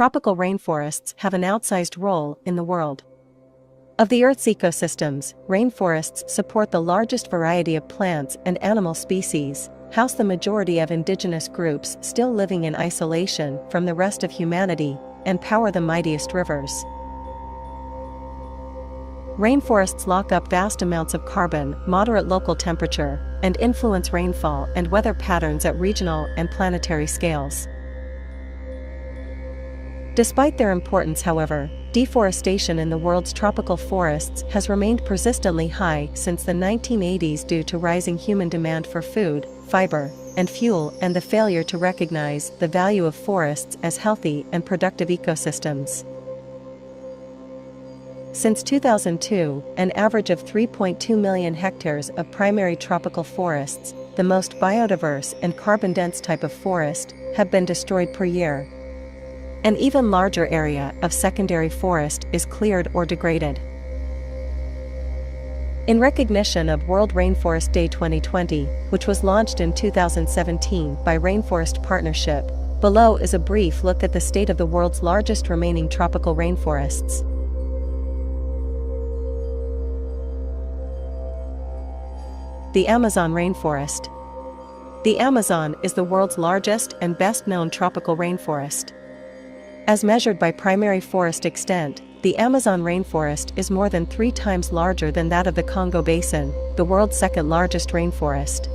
tropical rainforests have an outsized role in the world. Of the Earth's ecosystems, rainforests support the largest variety of plants and animal species, house the majority of indigenous groups still living in isolation from the rest of humanity, and power the mightiest rivers. Rainforests lock up vast amounts of carbon, moderate local temperature, and influence rainfall and weather patterns at regional and planetary scales. Despite their importance, however, deforestation in the world's tropical forests has remained persistently high since the 1980s due to rising human demand for food, fiber, and fuel, and the failure to recognize the value of forests as healthy and productive ecosystems. Since 2002, an average of 3.2 million hectares of primary tropical forests, the most biodiverse and carbon-dense type of forest, have been destroyed per year. An even larger area of secondary forest is cleared or degraded. In recognition of World Rainforest Day 2020, which was launched in 2017 by Rainforest Partnership, below is a brief look at the state of the world's largest remaining tropical rainforests. The Amazon rainforest. The Amazon is the world's largest and best-known tropical rainforest. As measured by primary forest extent, the Amazon rainforest is more than 3 times larger than that of the Congo Basin, the world's second-largest rainforest.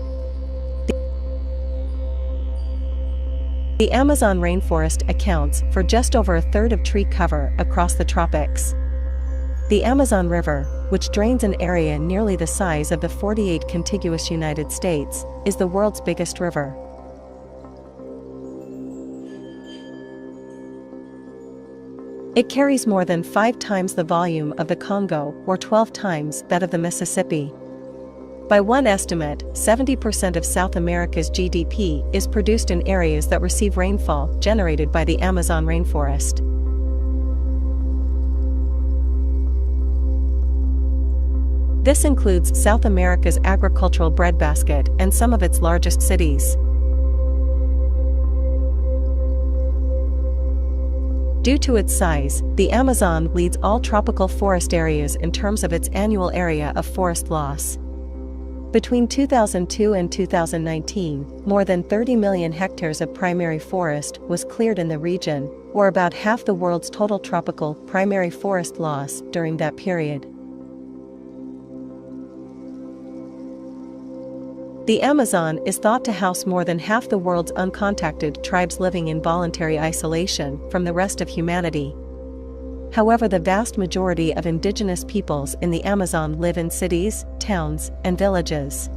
The Amazon rainforest accounts for just over a third of tree cover across the tropics. The Amazon River, which drains an area nearly the size of the 48 contiguous United States, is the world's biggest river. It carries more than 5 times the volume of the Congo, or 12 times that of the Mississippi. By one estimate, 70% of South America's GDP is produced in areas that receive rainfall generated by the Amazon rainforest. This includes South America's agricultural breadbasket and some of its largest cities. Due to its size, the Amazon leads all tropical forest areas in terms of its annual area of forest loss. Between 2002 and 2019, more than 30 million hectares of primary forest was cleared in the region, or about half the world's total tropical primary forest loss during that period. The Amazon is thought to house more than half the world's uncontacted tribes living in voluntary isolation from the rest of humanity. However, the vast majority of indigenous peoples in the Amazon live in cities, towns, and villages.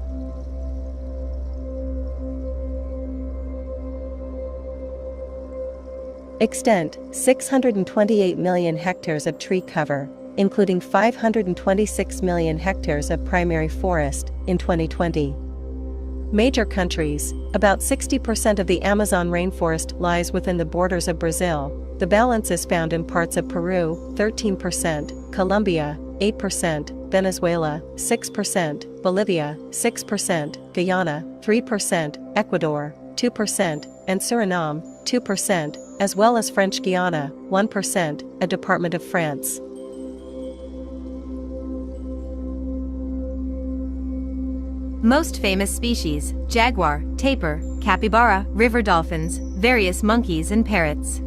Extent: 628 million hectares of tree cover, including 526 million hectares of primary forest, in 2020. Major countries: about 60% of the Amazon rainforest lies within the borders of Brazil. The balance is found in parts of Peru, 13%, Colombia, 8%, Venezuela, 6%, Bolivia, 6%, Guyana, 3%, Ecuador, 2%, and Suriname, 2%, as well as French Guiana, 1%, a department of France. Most famous species: jaguar, tapir, capybara, river dolphins, various monkeys and parrots.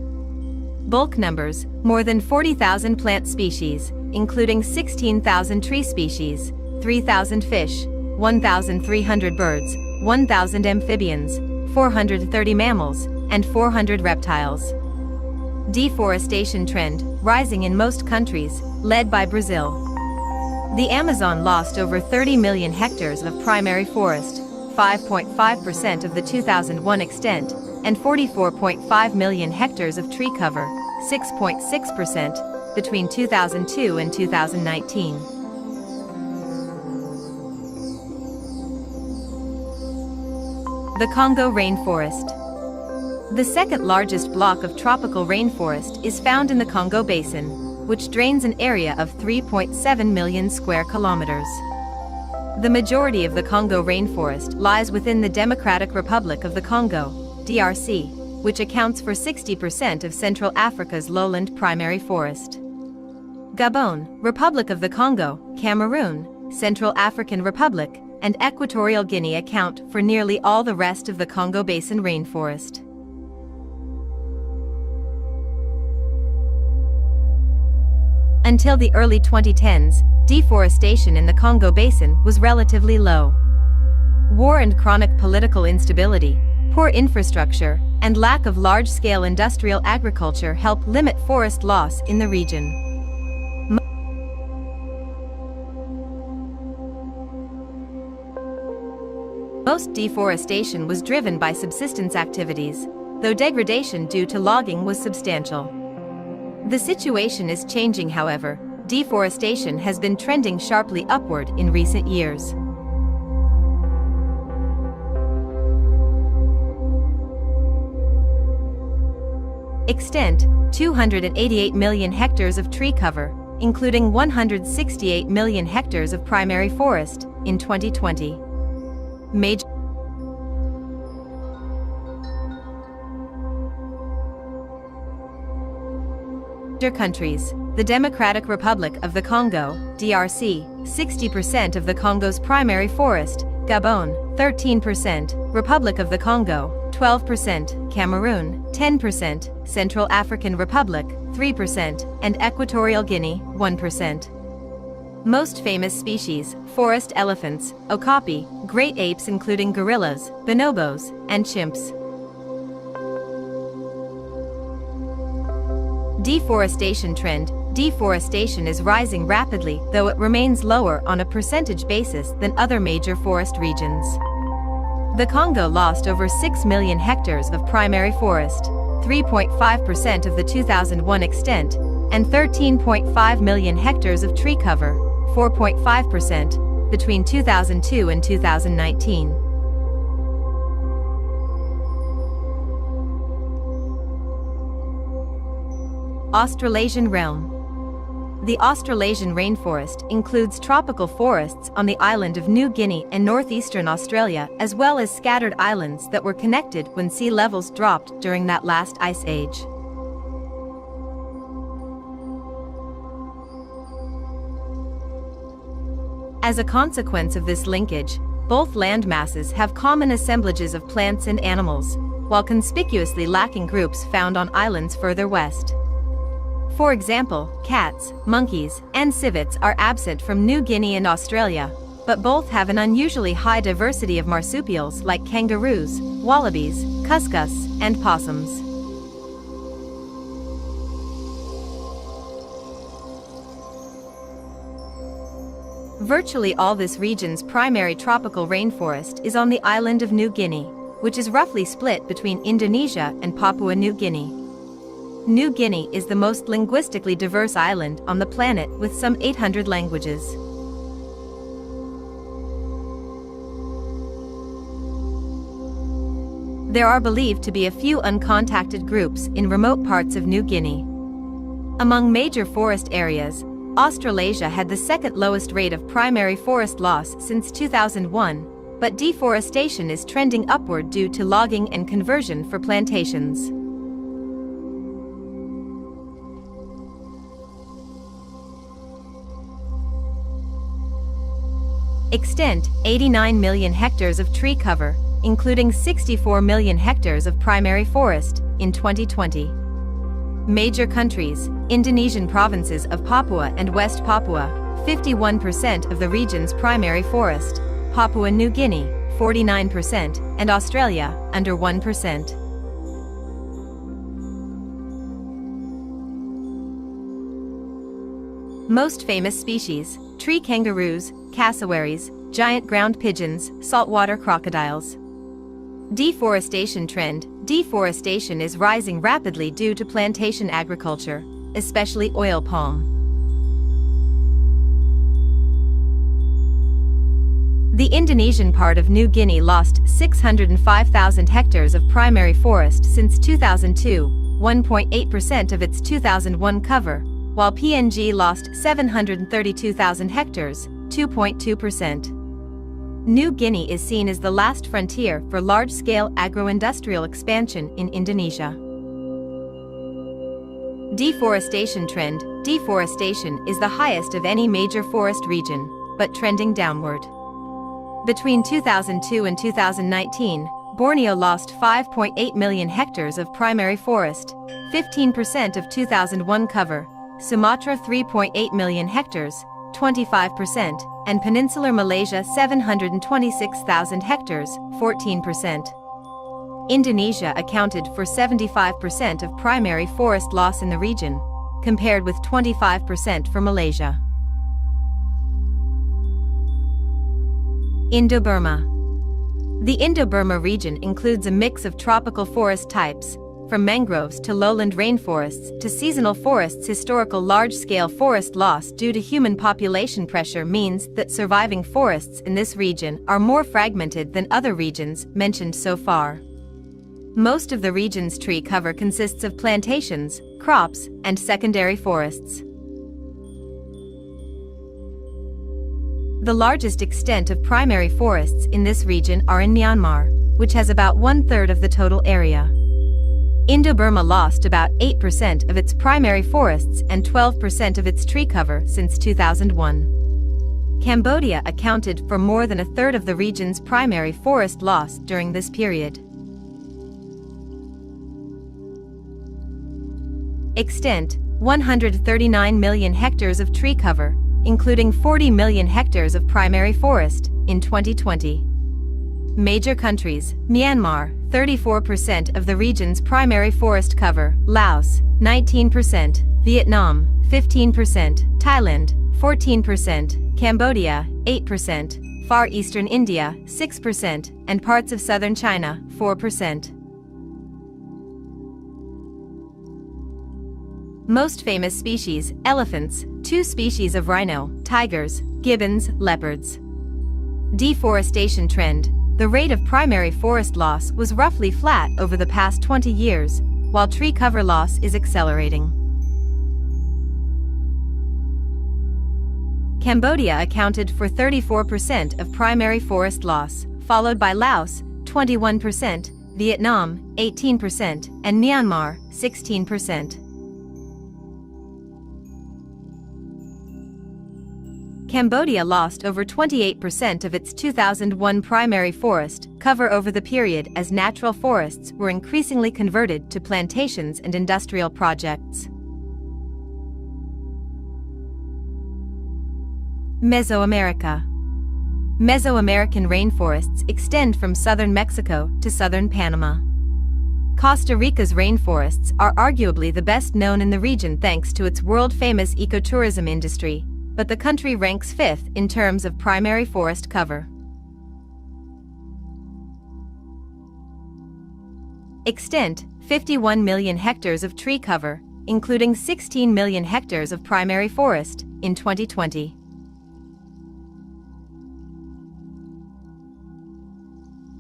Bulk numbers: more than 40,000 plant species, including 16,000 tree species, 3,000 fish, 1,300 birds, 1,000 amphibians, 430 mammals, and 400 reptiles. Deforestation trend: rising in most countries, led by Brazil. The Amazon lost over 30 million hectares of primary forest, 5.5% of the 2001 extent, and 44.5 million hectares of tree cover, 6.6%, between 2002 and 2019. The Congo rainforest. The second largest block of tropical rainforest is found in the Congo Basin, which drains an area of 3.7 million square kilometers. The majority of the Congo rainforest lies within the Democratic Republic of the Congo, DRC. which accounts for 60% of Central Africa's lowland primary forest. Gabon, Republic of the Congo, Cameroon, Central African Republic, and Equatorial Guinea account for nearly all the rest of the Congo Basin rainforest. Until the early 2010s, deforestation in the Congo Basin was relatively low. War and chronic political instability, poor infrastructure, and lack of large-scale industrial agriculture help limit forest loss in the region. Most deforestation was driven by subsistence activities, though degradation due to logging was substantial. The situation is changing, however. Deforestation has been trending sharply upward in recent years. Extent: 288 million hectares of tree cover, including 168 million hectares of primary forest, in 2020. Major countries: the Democratic Republic of the Congo, DRC, 60% of the Congo's primary forest; Gabon, 13%, Republic of the Congo, 12%, Cameroon, 10%, Central African Republic, 3%, and Equatorial Guinea, 1%. Most famous species: forest elephants, okapi, great apes including gorillas, bonobos, and chimps. Deforestation trend: deforestation is rising rapidly, though it remains lower on a percentage basis than other major forest regions. The Congo lost over 6 million hectares of primary forest, 3.5% of the 2001 extent, and 13.5 million hectares of tree cover, 4.5%, between 2002 and 2019. Australasian realm. The Australasian rainforest includes tropical forests on the island of New Guinea and northeastern Australia, as well as scattered islands that were connected when sea levels dropped during that last ice age. As a consequence of this linkage, both landmasses have common assemblages of plants and animals, while conspicuously lacking groups found on islands further west. For example, cats, monkeys, and civets are absent from New Guinea and Australia, but both have an unusually high diversity of marsupials like kangaroos, wallabies, cuscus, and possums. Virtually all this region's primary tropical rainforest is on the island of New Guinea, which is roughly split between Indonesia and Papua New Guinea. New Guinea is the most linguistically diverse island on the planet, with some 800 languages. There are believed to be a few uncontacted groups in remote parts of New Guinea. Among major forest areas, Australasia had the second lowest rate of primary forest loss since 2001, but deforestation is trending upward due to logging and conversion for plantations. Extent: 89 million hectares of tree cover, including 64 million hectares of primary forest, in 2020. Major countries: Indonesian provinces of Papua and West Papua, 51% of the region's primary forest; Papua New Guinea, 49%, and Australia, under 1%. Most famous species: tree kangaroos, cassowaries, giant ground pigeons, saltwater crocodiles. Deforestation trend: deforestation is rising rapidly due to plantation agriculture, especially oil palm. The Indonesian part of New Guinea lost 605,000 hectares of primary forest since 2002, 1.8% of its 2001 cover, while PNG lost 732,000 hectares, 2.2%. New Guinea is seen as the last frontier for large-scale agro-industrial expansion in Indonesia. Deforestation trend. Deforestation is the highest of any major forest region, but trending downward. Between 2002 and 2019, Borneo lost 5.8 million hectares of primary forest, 15% of 2001 cover, Sumatra 3.8 million hectares, 25%, and Peninsular Malaysia 726,000 hectares, 14%. Indonesia accounted for 75% of primary forest loss in the region, compared with 25% for Malaysia. Indo-Burma. The Indo-Burma region includes a mix of tropical forest types, from mangroves to lowland rainforests to seasonal forests. Historical large-scale forest loss due to human population pressure means that surviving forests in this region are more fragmented than other regions mentioned so far. Most of the region's tree cover consists of plantations, crops, and secondary forests. The largest extent of primary forests in this region are in Myanmar, which has about 1/3 of the total area. Indo-Burma lost about 8% of its primary forests and 12% of its tree cover since 2001. Cambodia accounted for more than 1/3 of the region's primary forest loss during this period. Extent: 139 million hectares of tree cover, including 40 million hectares of primary forest, in 2020. Major countries: Myanmar, 34% of the region's primary forest cover, Laos, 19%, Vietnam, 15%, Thailand, 14%, Cambodia, 8%, Far Eastern India, 6%, and parts of southern China, 4%. Most famous species: elephants, 2 species of rhino, tigers, gibbons, leopards. Deforestation trend. The rate of primary forest loss was roughly flat over the past 20 years, while tree cover loss is accelerating. Cambodia accounted for 34% of primary forest loss, followed by Laos, 21%, Vietnam, 18%, and Myanmar, 16%. Cambodia lost over 28% of its 2001 primary forest cover over the period as natural forests were increasingly converted to plantations and industrial projects. Mesoamerica. Mesoamerican rainforests extend from southern Mexico to southern Panama. Costa Rica's rainforests are arguably the best known in the region thanks to its world-famous ecotourism industry, but the country ranks 5th in terms of primary forest cover. Extent: 51 million hectares of tree cover, including 16 million hectares of primary forest, in 2020.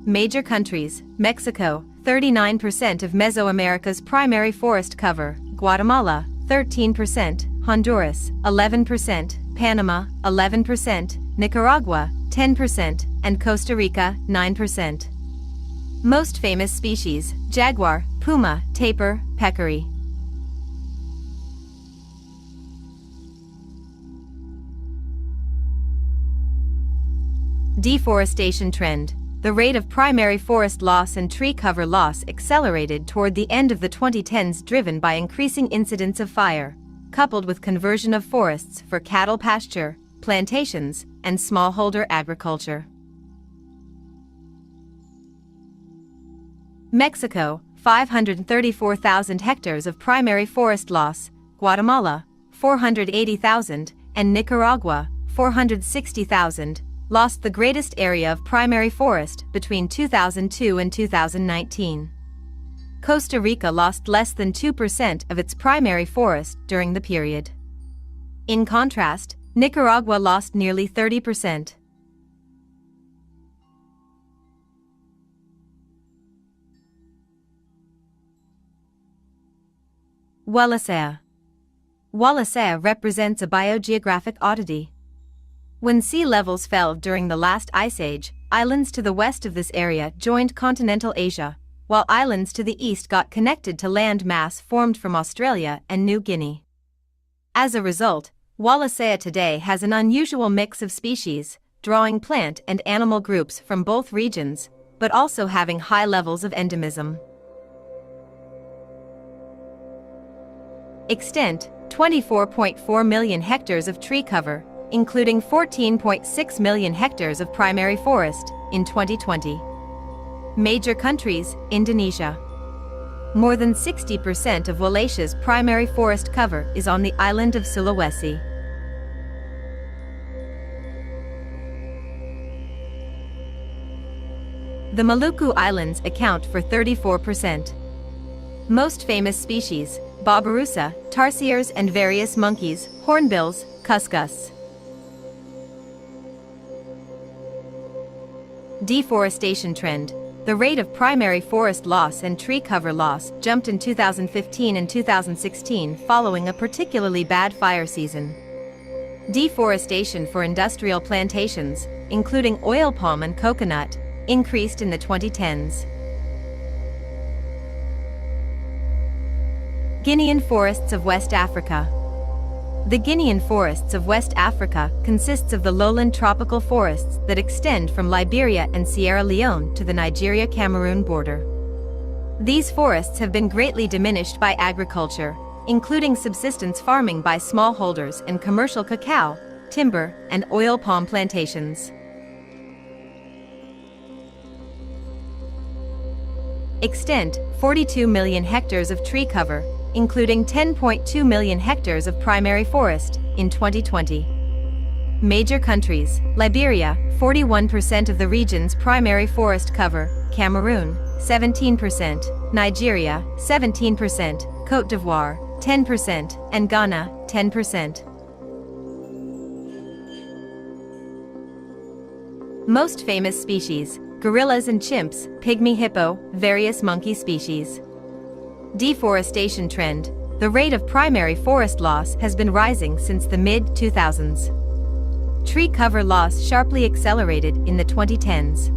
Major countries: Mexico, 39% of Mesoamerica's primary forest cover, Guatemala, 13%, Honduras, 11%, Panama, 11%, Nicaragua, 10%, and Costa Rica, 9%. Most famous species: jaguar, puma, tapir, peccary. Deforestation trend. The rate of primary forest loss and tree cover loss accelerated toward the end of the 2010s, driven by increasing incidents of fire, coupled with conversion of forests for cattle pasture, plantations, and smallholder agriculture. Mexico, 534,000 hectares of primary forest loss, Guatemala, 480,000, and Nicaragua, 460,000, lost the greatest area of primary forest between 2002 and 2019. Costa Rica lost less than 2% of its primary forest during the period. In contrast, Nicaragua lost nearly 30%. Wallacea. Wallacea represents a biogeographic oddity. When sea levels fell during the last ice age, islands to the west of this area joined continental Asia, while islands to the east got connected to land mass formed from Australia and New Guinea. As a result, Wallacea today has an unusual mix of species, drawing plant and animal groups from both regions, but also having high levels of endemism. Extent: 24.4 million hectares of tree cover, including 14.6 million hectares of primary forest, in 2020. Major countries: Indonesia. More than 60% of Wallacea's primary forest cover is on the island of Sulawesi. The Maluku Islands account for 34%. Most famous species: Babirusa, tarsiers and various monkeys, hornbills, cuscus. Deforestation trend. The rate of primary forest loss and tree cover loss jumped in 2015 and 2016 following a particularly bad fire season. Deforestation for industrial plantations, including oil palm and coconut, increased in the 2010s. Guinean forests of West Africa. The Guinean forests of West Africa consists of the lowland tropical forests that extend from Liberia and Sierra Leone to the Nigeria-Cameroon border. These forests have been greatly diminished by agriculture, including subsistence farming by smallholders and commercial cacao, timber, and oil palm plantations. Extent: 42 million hectares of tree cover, including 10.2 million hectares of primary forest, in 2020. Major countries: Liberia, 41% of the region's primary forest cover, Cameroon, 17%, Nigeria, 17%, Côte d'Ivoire, 10%, and Ghana, 10%. Most famous species: gorillas and chimps, pygmy hippo, various monkey species. Deforestation trend. The rate of primary forest loss has been rising since the mid-2000s. Tree cover loss sharply accelerated in the 2010s.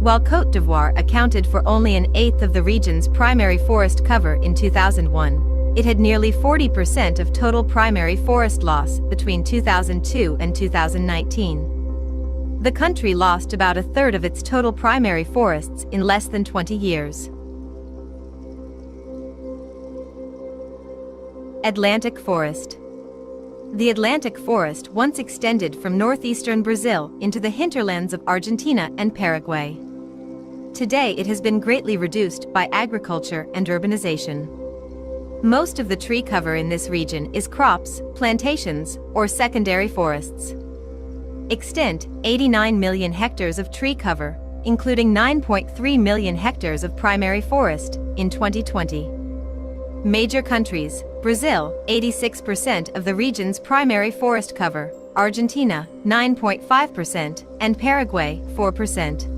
While Côte d'Ivoire accounted for only an eighth of the region's primary forest cover in 2001, it had nearly 40% of total primary forest loss between 2002 and 2019. The country lost about a third of its total primary forests in less than 20 years. Atlantic forest. The Atlantic forest once extended from northeastern Brazil into the hinterlands of Argentina and Paraguay. Today it has been greatly reduced by agriculture and urbanization. Most of the tree cover in this region is crops, plantations, or secondary forests. Extent: 89 million hectares of tree cover, including 9.3 million hectares of primary forest, in 2020. Major countries: Brazil, 86% of the region's primary forest cover, Argentina, 9.5%, and Paraguay, 4%.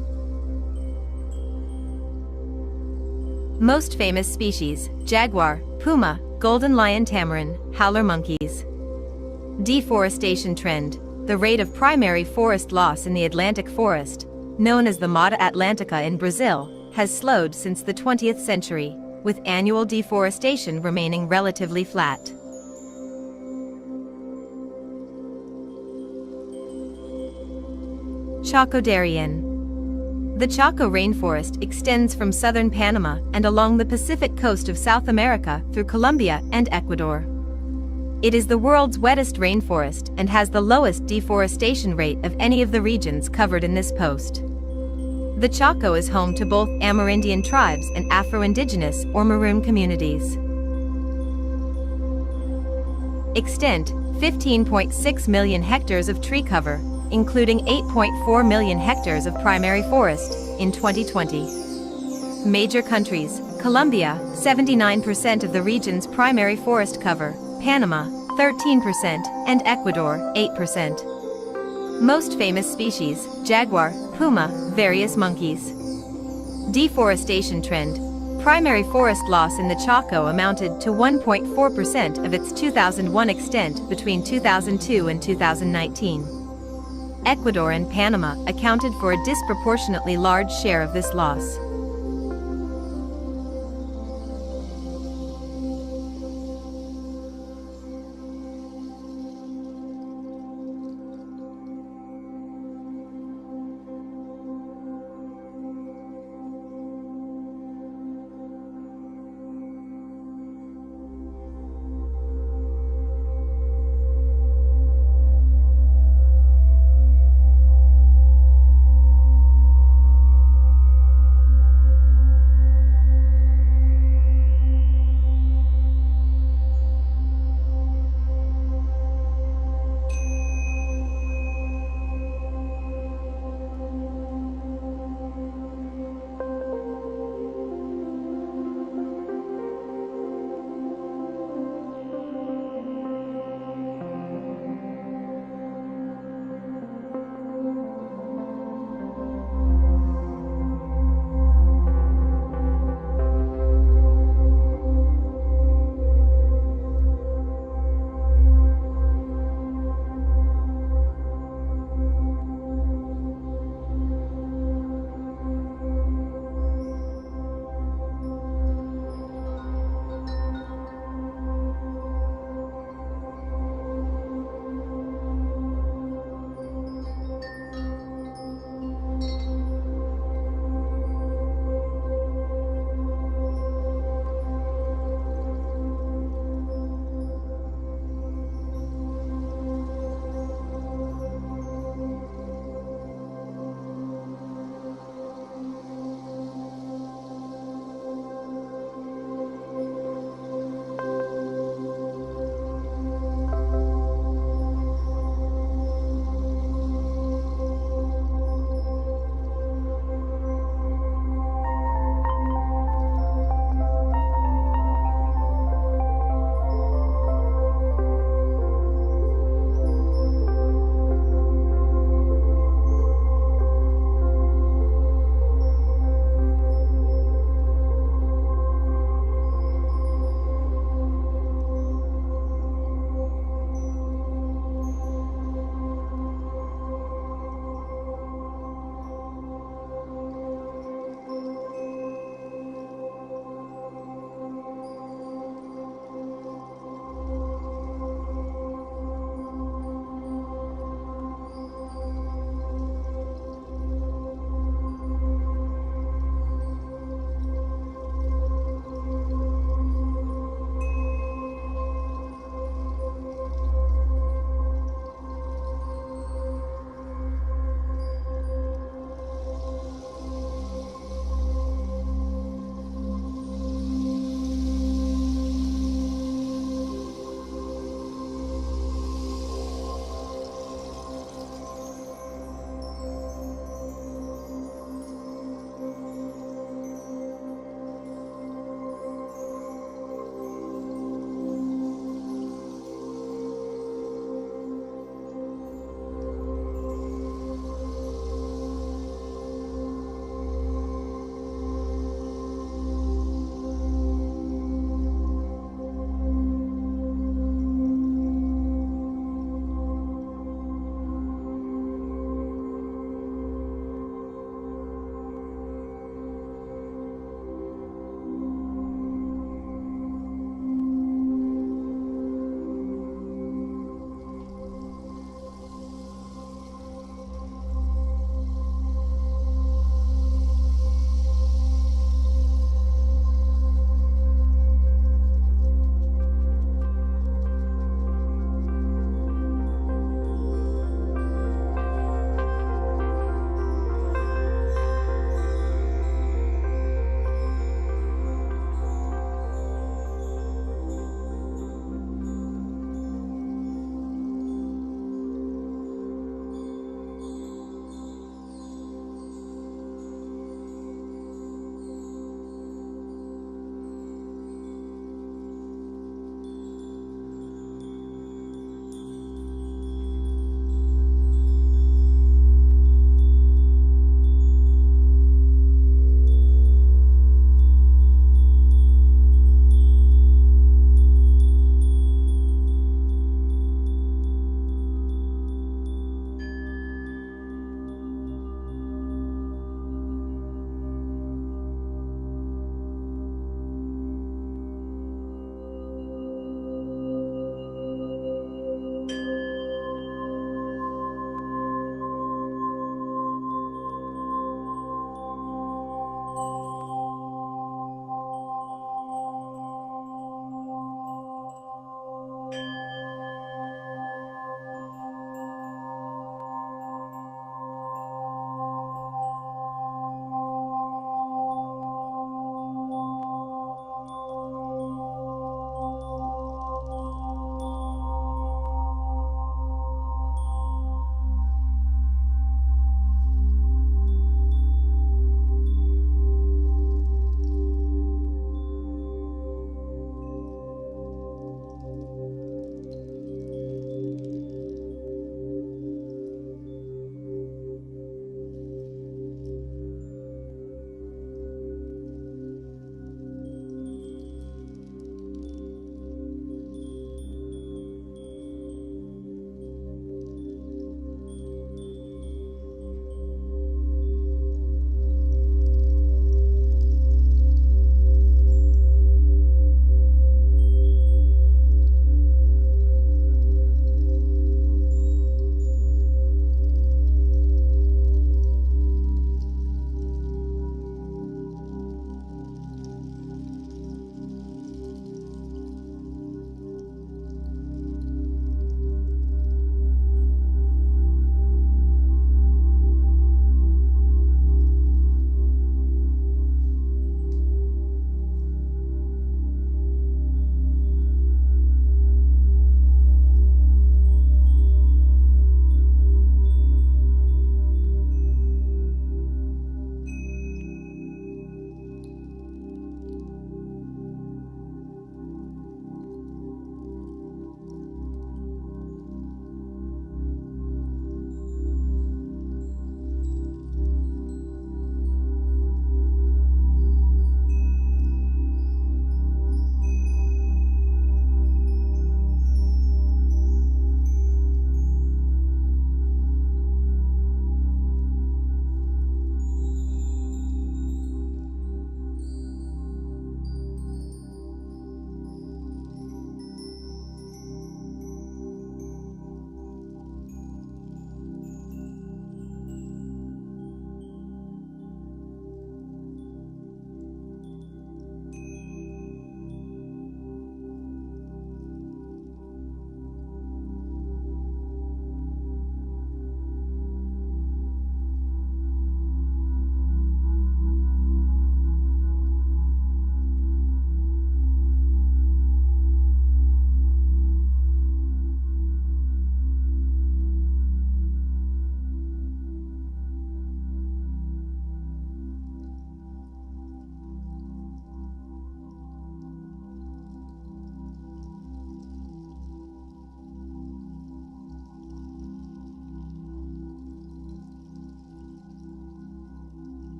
Most famous species: jaguar, puma, golden lion tamarin, howler monkeys. Deforestation trend. The rate of primary forest loss in the Atlantic forest, known as the Mata Atlantica in Brazil, has slowed since the 20th century, with annual deforestation remaining relatively flat. Chaco Darien. The Chaco rainforest extends from southern Panama and along the Pacific coast of South America through Colombia and Ecuador. It is the world's wettest rainforest and has the lowest deforestation rate of any of the regions covered in this post. The Chaco is home to both Amerindian tribes and Afro-Indigenous or Maroon communities. Extent: 15.6 million hectares of tree cover, including 8.4 million hectares of primary forest, in 2020. Major countries: Colombia, 79% of the region's primary forest cover, Panama, 13%, and Ecuador, 8%. Most famous species: jaguar, puma, various monkeys. Deforestation trend. primary forest loss in the Chaco amounted to 1.4% of its 2001 extent between 2002 and 2019. Ecuador and Panama accounted for a disproportionately large share of this loss.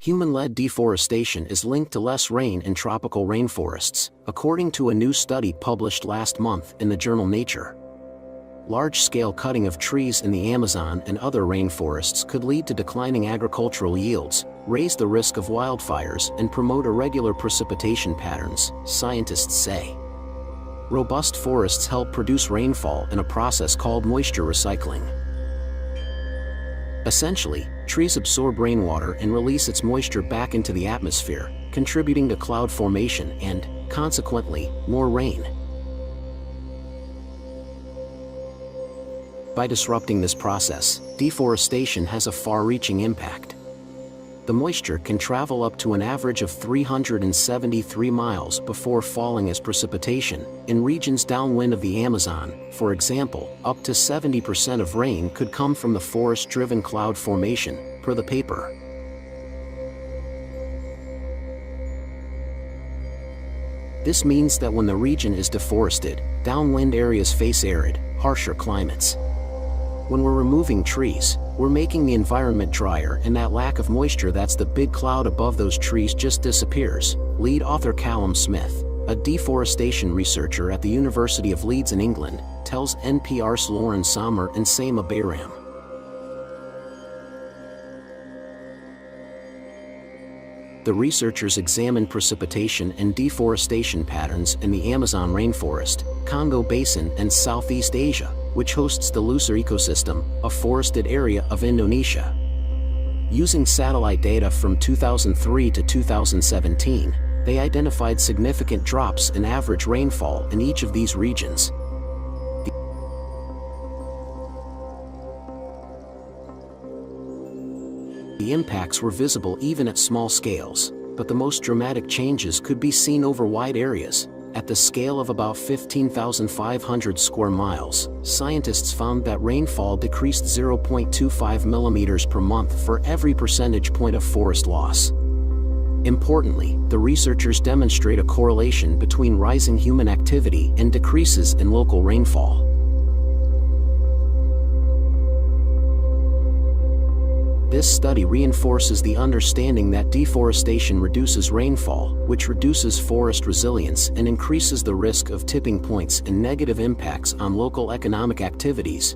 Human-led deforestation is linked to less rain in tropical rainforests, according to a new study published last month in the journal Nature. Large-scale cutting of trees in the Amazon and other rainforests could lead to declining agricultural yields, raise the risk of wildfires, and promote irregular precipitation patterns, scientists say. Robust forests help produce rainfall in a process called moisture recycling. Essentially, trees absorb rainwater and release its moisture back into the atmosphere, contributing to cloud formation and, consequently, more rain. By disrupting this process, deforestation has a far-reaching impact. The moisture can travel up to an average of 373 miles before falling as precipitation. In regions downwind of the Amazon, for example, up to 70% of rain could come from the forest-driven cloud formation, per the paper. This means that when the region is deforested, downwind areas face arid, harsher climates. When we're removing trees, we're making the environment drier, and that lack of moisture that's the big cloud above those trees just disappears. Lead author Callum Smith, a deforestation researcher at the University of Leeds in England, tells NPR's Lauren Sommer and Seema Bayram. The researchers examined precipitation and deforestation patterns in the Amazon rainforest, Congo Basin, and Southeast Asia, which hosts the Lucer ecosystem, a forested area of Indonesia. Using satellite data from 2003 to 2017, they identified significant drops in average rainfall in each of these regions. The impacts were visible even at small scales, but the most dramatic changes could be seen over wide areas. At the scale of about 15,500 square miles, scientists found that rainfall decreased 0.25 millimeters per month for every percentage point of forest loss. Importantly, the researchers demonstrate a correlation between rising human activity and decreases in local rainfall. This study reinforces the understanding that deforestation reduces rainfall, which reduces forest resilience and increases the risk of tipping points and negative impacts on local economic activities.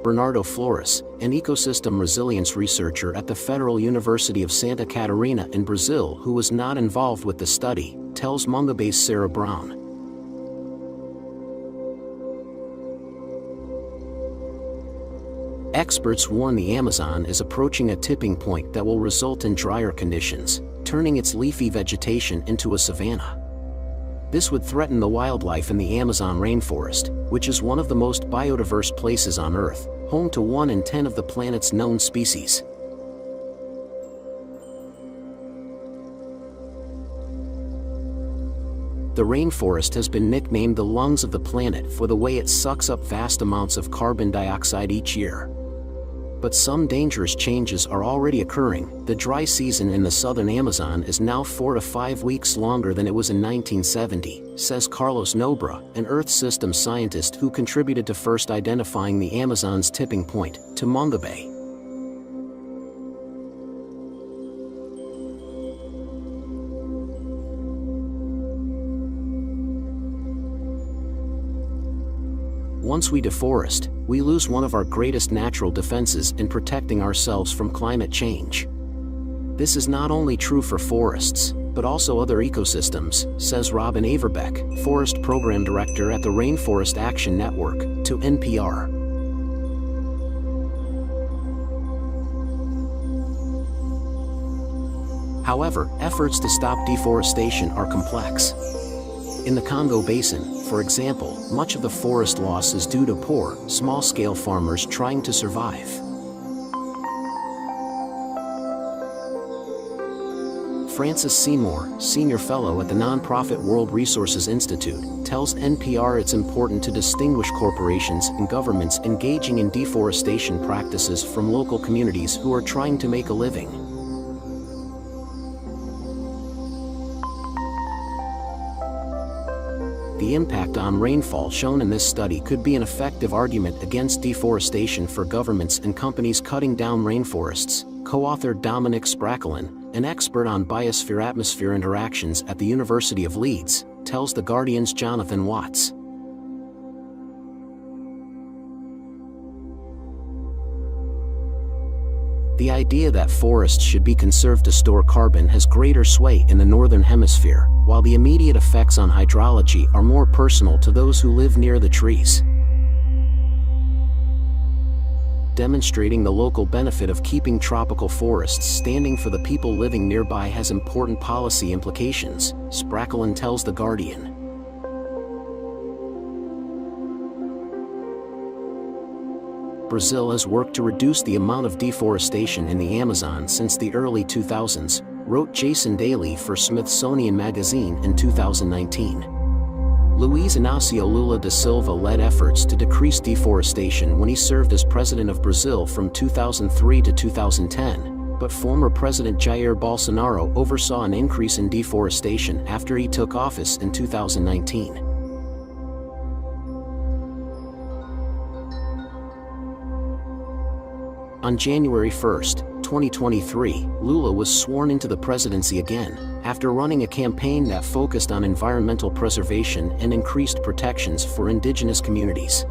Bernardo Flores, an ecosystem resilience researcher at the Federal University of Santa Catarina in Brazil who was not involved with the study, tells Mongabe's Sarah Brown. Experts warn the Amazon is approaching a tipping point that will result in drier conditions, turning its leafy vegetation into a savanna. This would threaten the wildlife in the Amazon rainforest, which is one of the most biodiverse places on Earth, home to 1 in 10 of the planet's known species. The rainforest has been nicknamed the lungs of the planet for the way it sucks up vast amounts of carbon dioxide each year. But some dangerous changes are already occurring. The dry season in the southern Amazon is now 4 to 5 weeks longer than it was in 1970, says Carlos Nobra, an Earth system scientist who contributed to first identifying the Amazon's tipping point, to Mongabe. Once we deforest, we lose one of our greatest natural defenses in protecting ourselves from climate change. This is not only true for forests, but also other ecosystems, says Robin Averbeck, Forest Program Director at the Rainforest Action Network, to NPR. However, efforts to stop deforestation are complex. In the Congo Basin, for example, much of the forest loss is due to poor, small-scale farmers trying to survive. Francis Seymour, senior fellow at the nonprofit World Resources Institute, tells NPR it's important to distinguish corporations and governments engaging in deforestation practices from local communities who are trying to make a living. The impact on rainfall shown in this study could be an effective argument against deforestation for governments and companies cutting down rainforests, co-author Dominic Sprakelin, an expert on biosphere-atmosphere interactions at the University of Leeds, tells The Guardian's Jonathan Watts. The idea that forests should be conserved to store carbon has greater sway in the Northern Hemisphere, while the immediate effects on hydrology are more personal to those who live near the trees. Demonstrating the local benefit of keeping tropical forests standing for the people living nearby has important policy implications, Sprakelin tells The Guardian. Brazil has worked to reduce the amount of deforestation in the Amazon since the early 2000s, wrote Jason Daly for Smithsonian Magazine in 2019. Luiz Inácio Lula da Silva led efforts to decrease deforestation when he served as president of Brazil from 2003 to 2010, but former President Jair Bolsonaro oversaw an increase in deforestation after he took office in 2019. On January 1, 2023, Lula was sworn into the presidency again, after running a campaign that focused on environmental preservation and increased protections for indigenous communities.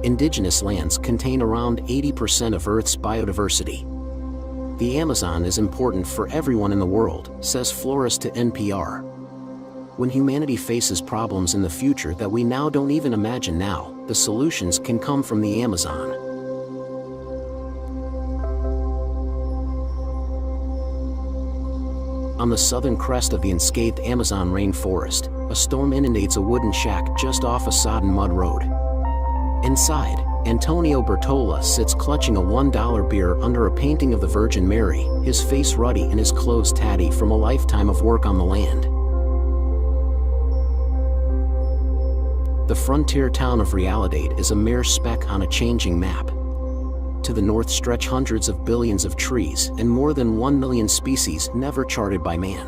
Indigenous lands contain around 80% of Earth's biodiversity. The Amazon is important for everyone in the world, says florist to NPR. When humanity faces problems in the future that we now don't even imagine now, the solutions can come from the Amazon. On the southern crest of the unscathed Amazon rainforest, a storm inundates a wooden shack just off a sodden mud road. Inside, Antonio Bertola sits clutching a $1 beer under a painting of the Virgin Mary, his face ruddy and his clothes tatty from a lifetime of work on the land. The frontier town of Realidade is a mere speck on a changing map. To the north stretch hundreds of billions of trees and more than 1 million species never charted by man.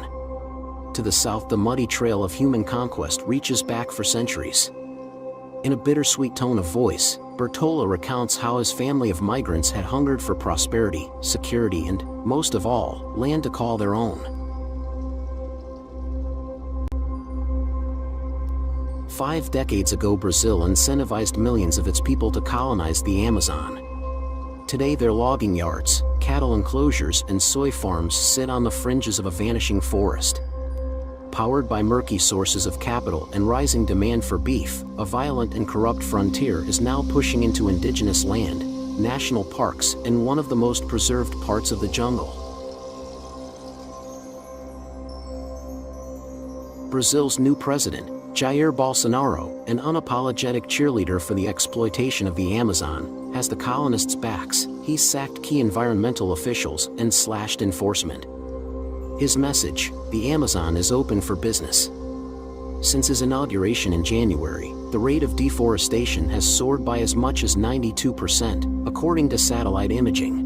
To the south, the muddy trail of human conquest reaches back for centuries. In a bittersweet tone of voice, Bertola recounts how his family of migrants had hungered for prosperity, security and, most of all, land to call their own. 5 decades ago, Brazil incentivized millions of its people to colonize the Amazon. Today their logging yards, cattle enclosures and soy farms sit on the fringes of a vanishing forest. Powered by murky sources of capital and rising demand for beef, a violent and corrupt frontier is now pushing into indigenous land, national parks and one of the most preserved parts of the jungle. Brazil's new president, Jair Bolsonaro, an unapologetic cheerleader for the exploitation of the Amazon, has the colonists' backs. He's sacked key environmental officials and slashed enforcement. His message: the Amazon is open for business. Since his inauguration in January, the rate of deforestation has soared by as much as 92%, according to satellite imaging.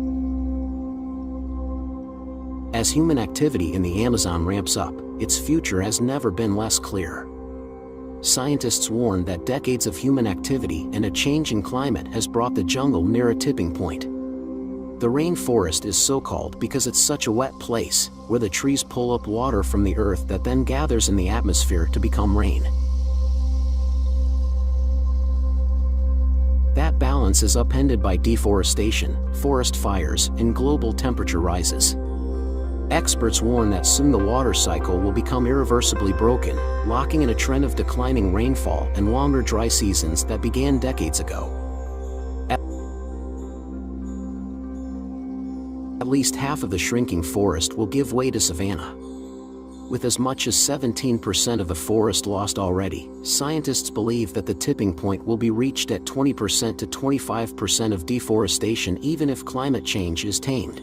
As human activity in the Amazon ramps up, its future has never been less clear. Scientists warn that decades of human activity and a changing climate has brought the jungle near a tipping point. The rainforest is so called because it's such a wet place, where the trees pull up water from the earth that then gathers in the atmosphere to become rain. That balance is upended by deforestation, forest fires, and global temperature rises. Experts warn that soon the water cycle will become irreversibly broken, locking in a trend of declining rainfall and longer dry seasons that began decades ago. At least half of the shrinking forest will give way to savanna. With as much as 17% of the forest lost already, scientists believe that the tipping point will be reached at 20% to 25% of deforestation even if climate change is tamed.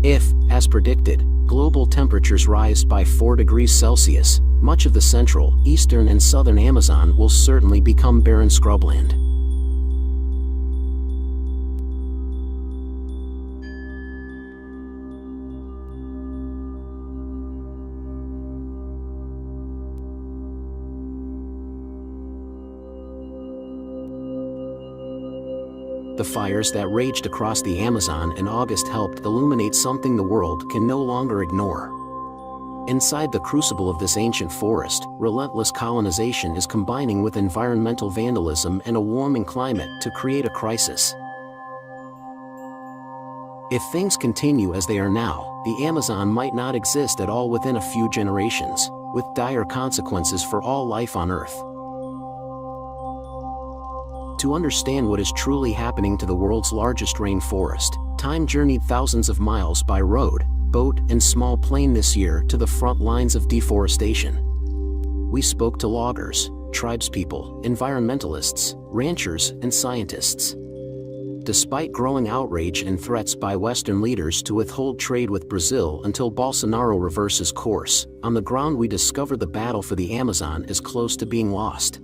If, as predicted, global temperatures rise by 4 degrees Celsius, much of the central, eastern and southern Amazon will certainly become barren scrubland. The fires that raged across the Amazon in August helped illuminate something the world can no longer ignore. Inside the crucible of this ancient forest, relentless colonization is combining with environmental vandalism and a warming climate to create a crisis. If things continue as they are now, the Amazon might not exist at all within a few generations, with dire consequences for all life on Earth. To understand what is truly happening to the world's largest rainforest, Time journeyed thousands of miles by road, boat, and small plane this year to the front lines of deforestation. We spoke to loggers, tribespeople, environmentalists, ranchers, and scientists. Despite growing outrage and threats by Western leaders to withhold trade with Brazil until Bolsonaro reverses course, on the ground we discover the battle for the Amazon is close to being lost.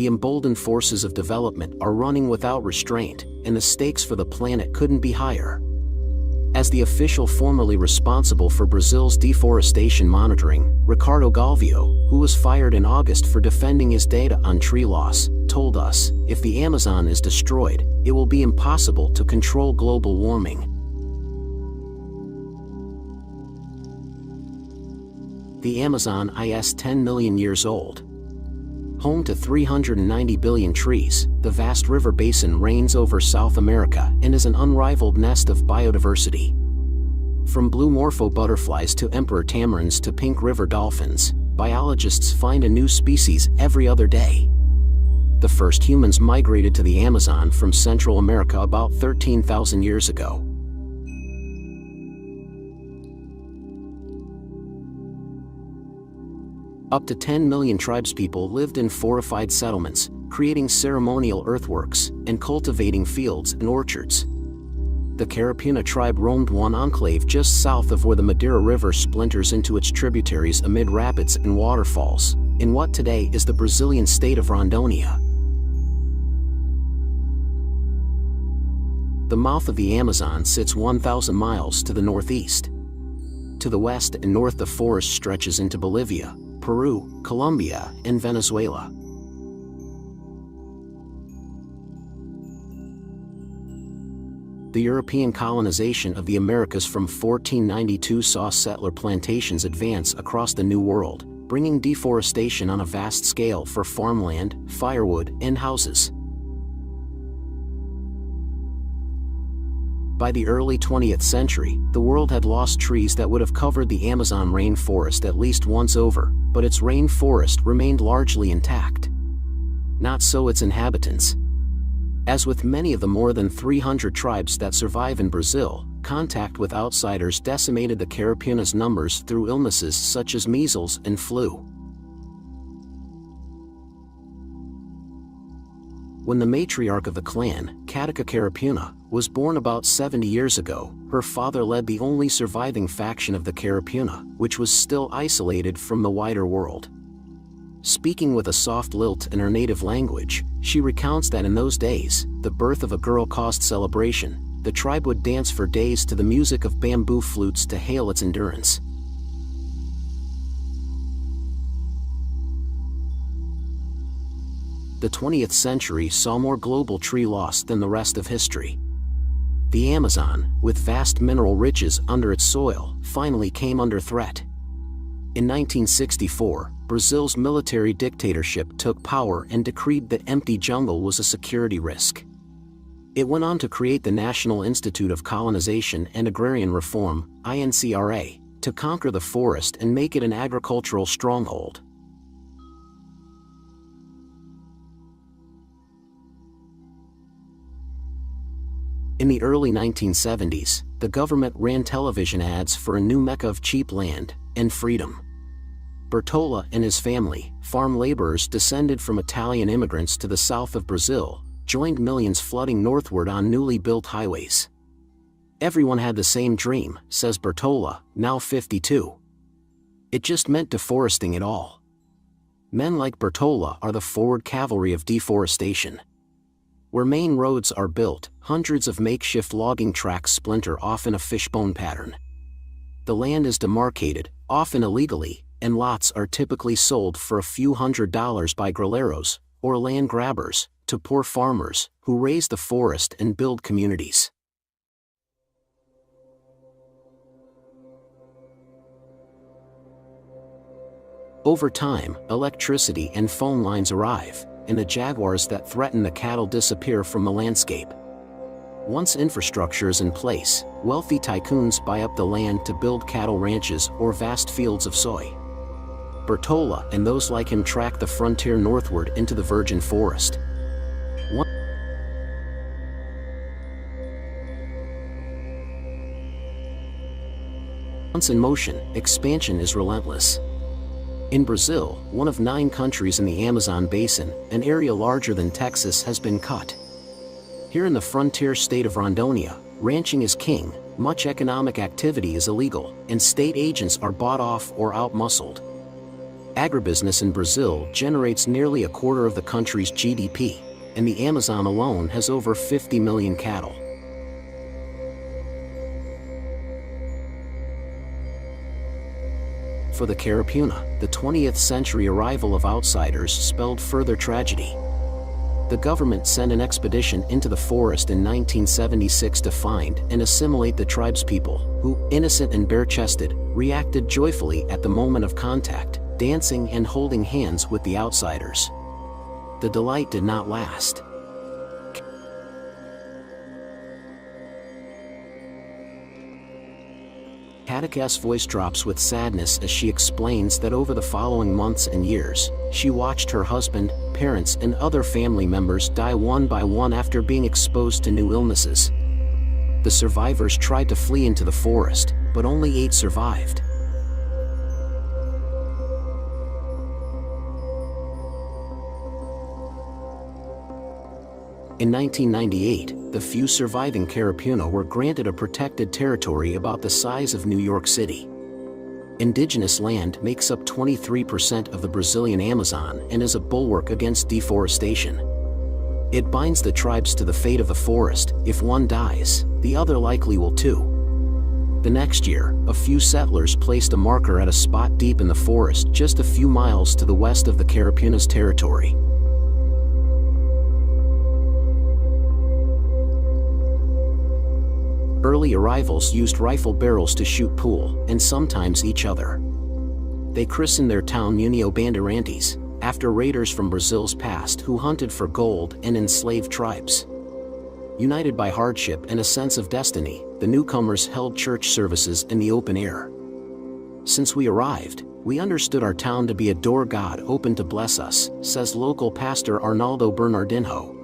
The emboldened forces of development are running without restraint, and the stakes for the planet couldn't be higher. As the official formerly responsible for Brazil's deforestation monitoring, Ricardo Galvio, who was fired in August for defending his data on tree loss, told us, if the Amazon is destroyed, it will be impossible to control global warming. The Amazon is 10 million years old. Home to 390 billion trees, the vast river basin reigns over South America and is an unrivaled nest of biodiversity. From blue morpho butterflies to emperor tamarins to pink river dolphins, biologists find a new species every other day. The first humans migrated to the Amazon from Central America about 13,000 years ago. Up to 10 million tribespeople lived in fortified settlements, creating ceremonial earthworks and cultivating fields and orchards. The Carapuna tribe roamed one enclave just south of where the Madeira River splinters into its tributaries amid rapids and waterfalls, in what today is the Brazilian state of Rondônia. The mouth of the Amazon sits 1,000 miles to the northeast. To the west and north the forest stretches into Bolivia, Peru, Colombia, and Venezuela. The European colonization of the Americas from 1492 saw settler plantations advance across the New World, bringing deforestation on a vast scale for farmland, firewood, and houses. By the early 20th century, the world had lost trees that would have covered the Amazon rainforest at least once over, but its rainforest remained largely intact. Not so its inhabitants. As with many of the more than 300 tribes that survive in Brazil, contact with outsiders decimated the Carapuna's numbers through illnesses such as measles and flu. When the matriarch of the clan, Katika Carapuna, was born about 70 years ago, her father led the only surviving faction of the Carapuna, which was still isolated from the wider world. Speaking with a soft lilt in her native language, she recounts that in those days, the birth of a girl caused celebration. The tribe would dance for days to the music of bamboo flutes to hail its endurance. The 20th century saw more global tree loss than the rest of history. The Amazon, with vast mineral riches under its soil, finally came under threat. In 1964, Brazil's military dictatorship took power and decreed that empty jungle was a security risk. It went on to create the National Institute of Colonization and Agrarian Reform, INCRA, to conquer the forest and make it an agricultural stronghold. In the early 1970s, the government ran television ads for a new mecca of cheap land and freedom. Bertola and his family, farm laborers descended from Italian immigrants to the south of Brazil, joined millions flooding northward on newly built highways. Everyone had the same dream, says Bertola, now 52. It just meant deforesting it all. Men like Bertola are the forward cavalry of deforestation. Where main roads are built, hundreds of makeshift logging tracks splinter off in a fishbone pattern. The land is demarcated, often illegally, and lots are typically sold for a few $100s by grileros, or land grabbers, to poor farmers, who raise the forest and build communities. Over time, electricity and phone lines arrive, and the jaguars that threaten the cattle disappear from the landscape. Once infrastructure is in place, wealthy tycoons buy up the land to build cattle ranches or vast fields of soy. Bertola and those like him track the frontier northward into the virgin forest. Once in motion, expansion is relentless. In Brazil, one of 9 countries in the Amazon basin, an area larger than Texas has been cut. Here in the frontier state of Rondônia, ranching is king, much economic activity is illegal, and state agents are bought off or out-muscled. Agribusiness in Brazil generates nearly a quarter of the country's GDP, and the Amazon alone has over 50 million cattle. For the Carapuna, the 20th century arrival of outsiders spelled further tragedy. The government sent an expedition into the forest in 1976 to find and assimilate the tribespeople, who, innocent and bare-chested, reacted joyfully at the moment of contact, dancing and holding hands with the outsiders. The delight did not last. Katika's voice drops with sadness as she explains that over the following months and years, she watched her husband, parents and other family members die one by one after being exposed to new illnesses. The survivors tried to flee into the forest, but only 8 survived. In 1998, the few surviving Carapuna were granted a protected territory about the size of New York City. Indigenous land makes up 23% of the Brazilian Amazon and is a bulwark against deforestation. It binds the tribes to the fate of the forest. If one dies, the other likely will too. The next year, a few settlers placed a marker at a spot deep in the forest just a few miles to the west of the Carapuna's territory. Early arrivals used rifle barrels to shoot pool, and sometimes each other. They christened their town União Bandeirantes, after raiders from Brazil's past who hunted for gold and enslaved tribes. United by hardship and a sense of destiny, the newcomers held church services in the open air. Since we arrived, we understood our town to be a door God open to bless us, says local pastor Arnaldo Bernardinho.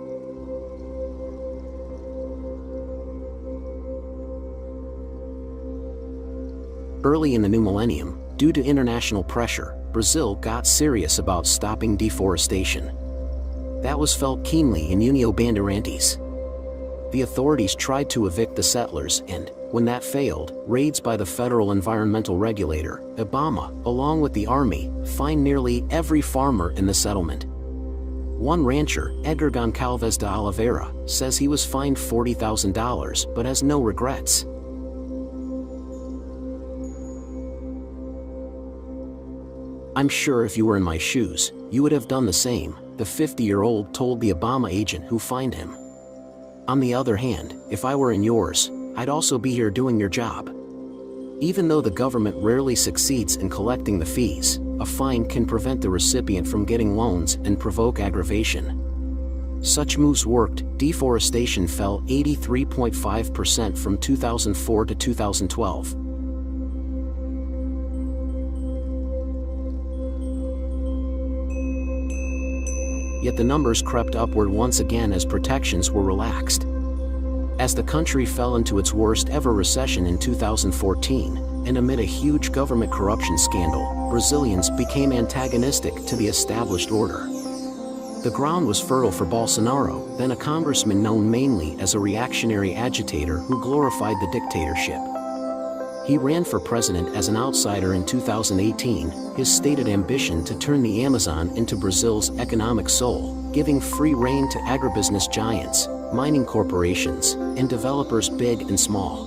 Early in the new millennium, due to international pressure, Brazil got serious about stopping deforestation. That was felt keenly in União Bandeirantes. The authorities tried to evict the settlers and, when that failed, raids by the federal environmental regulator, IBAMA, along with the army, fined nearly every farmer in the settlement. One rancher, Edgar Goncalves de Oliveira, says he was fined $40,000 but has no regrets. I'm sure if you were in my shoes, you would have done the same, the 50-year-old told the IBAMA agent who fined him. On the other hand, if I were in yours, I'd also be here doing your job. Even though the government rarely succeeds in collecting the fees, a fine can prevent the recipient from getting loans and provoke aggravation. Such moves worked. Deforestation fell 83.5% from 2004 to 2012. Yet the numbers crept upward once again as protections were relaxed. As the country fell into its worst ever recession in 2014, and amid a huge government corruption scandal, Brazilians became antagonistic to the established order. The ground was fertile for Bolsonaro, then a congressman known mainly as a reactionary agitator who glorified the dictatorship. He ran for president as an outsider in 2018, his stated ambition to turn the Amazon into Brazil's economic soul, giving free rein to agribusiness giants, mining corporations, and developers big and small.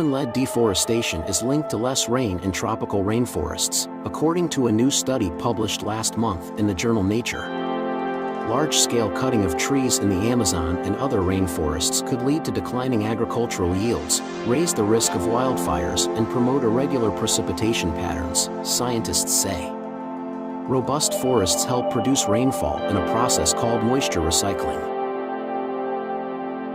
Human-led deforestation is linked to less rain in tropical rainforests, according to a new study published last month in the journal Nature. Large-scale cutting of trees in the Amazon and other rainforests could lead to declining agricultural yields, raise the risk of wildfires, and promote irregular precipitation patterns, scientists say. Robust forests help produce rainfall in a process called moisture recycling.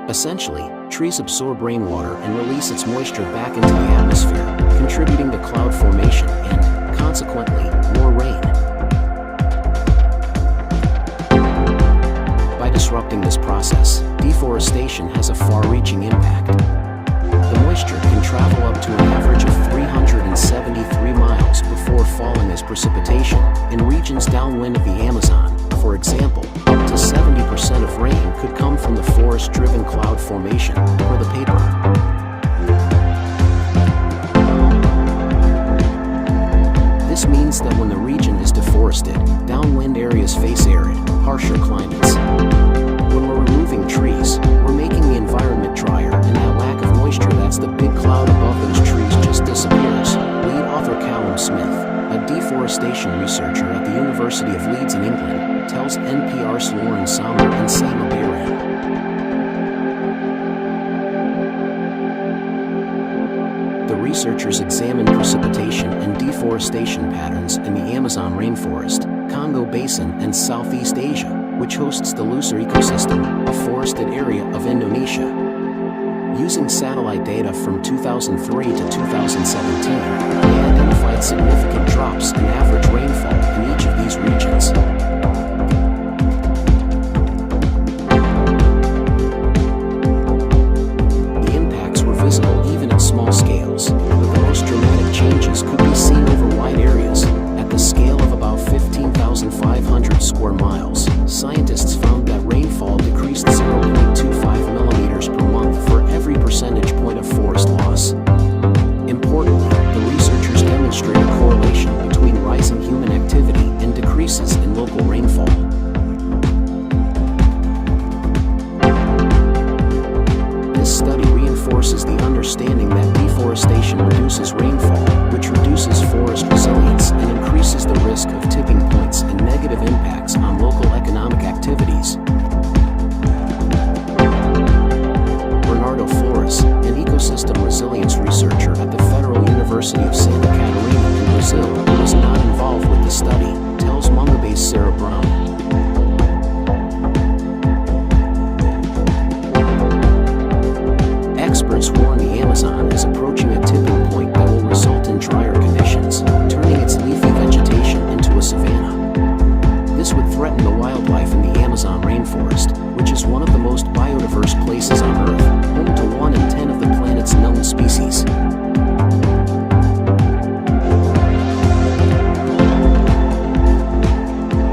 Essentially, trees absorb rainwater and release its moisture back into the atmosphere, contributing to cloud formation and, consequently, more rain. By disrupting this process, deforestation has a far-reaching impact. The moisture can travel up to an average of 373 miles before falling as precipitation in regions downwind of the Amazon. For example, up to 70% of rain could come from the forest-driven cloud formation, per the paper. This means that when the region is deforested, downwind areas face arid, harsher climates. When we're removing trees, we're making the environment drier, and that lack of moisture that's the big cloud above those trees just disappears. Lead author Callum Smith, a deforestation researcher at the University of Leeds in England, tells NPR's Lauren Sommer and Sam Abiran. The researchers examined precipitation and deforestation patterns in the Amazon rainforest, Congo Basin, and Southeast Asia, which hosts the Lucer ecosystem, a forested area of Indonesia. Using satellite data from 2003 to 2017, they identified significant drops in average rainfall in each of these regions. The impacts were visible even at small scales, but the most dramatic changes could be seen over wide areas. At the scale of about 15,500 square miles, scientists found that rainfall decreased 0.25 millimeters per month for every percentage point of forest loss. Importantly, the researchers demonstrate a correlation between rising human activity and decreases in local rainfall. This study reinforces the understanding that deforestation reduces rainfall, which reduces forest resilience and increases the risk of tipping points and negative impacts on local economic activities. Flores, an ecosystem resilience researcher at the Federal University of Santa Catarina in Brazil, who was not involved with the study, tells Mungabe's Sarah Brown. Experts warn the Amazon is approaching a tipping point that will result in drier conditions, turning its leafy vegetation into a savanna. This would threaten the wildlife in the Amazon rainforest, which is one of the most biodiverse places on Earth, home to 1 in 10 of the planet's known species.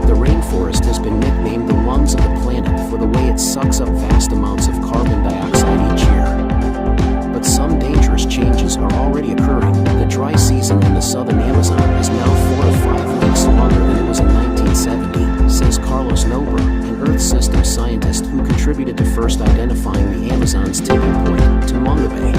The rainforest has been nicknamed the lungs of the planet for the way it sucks up vast amounts of carbon dioxide each year. But some dangerous changes are already occurring. The dry season in the southern Amazon is now 4 to 5 weeks longer than it was in 1970, says Carlos Nober, an Earth system scientist who contributed to first identifying the Amazon's tipping point, to Mungabe.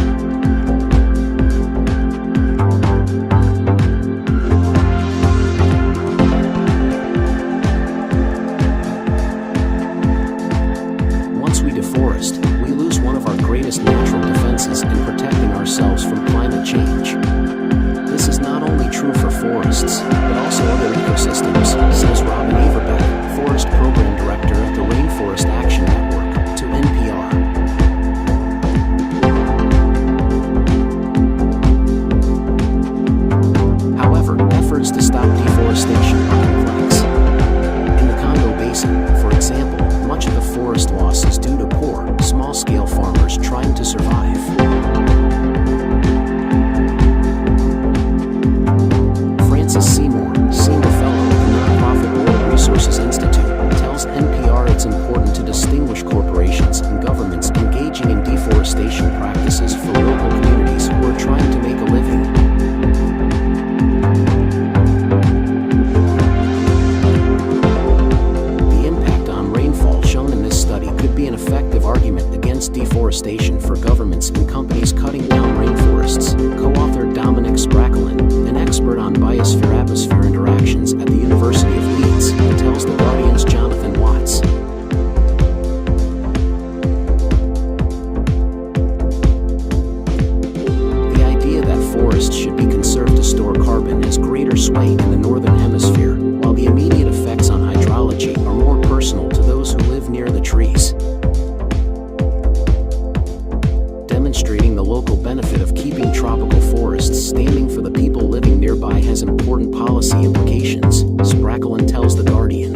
Once we deforest, we lose one of our greatest natural defenses in protecting ourselves from climate change. This is not only true for forests, but also other ecosystems, says Robin Averbeck, Forest Program Director at the Rainforest Action Network, to NPR. However, efforts to stop deforestation are complex. In the Congo Basin, for example, much of the forest loss is due to poor, small-scale farmers trying to survive. Francis C. has important policy implications, Spracklein tells The Guardian.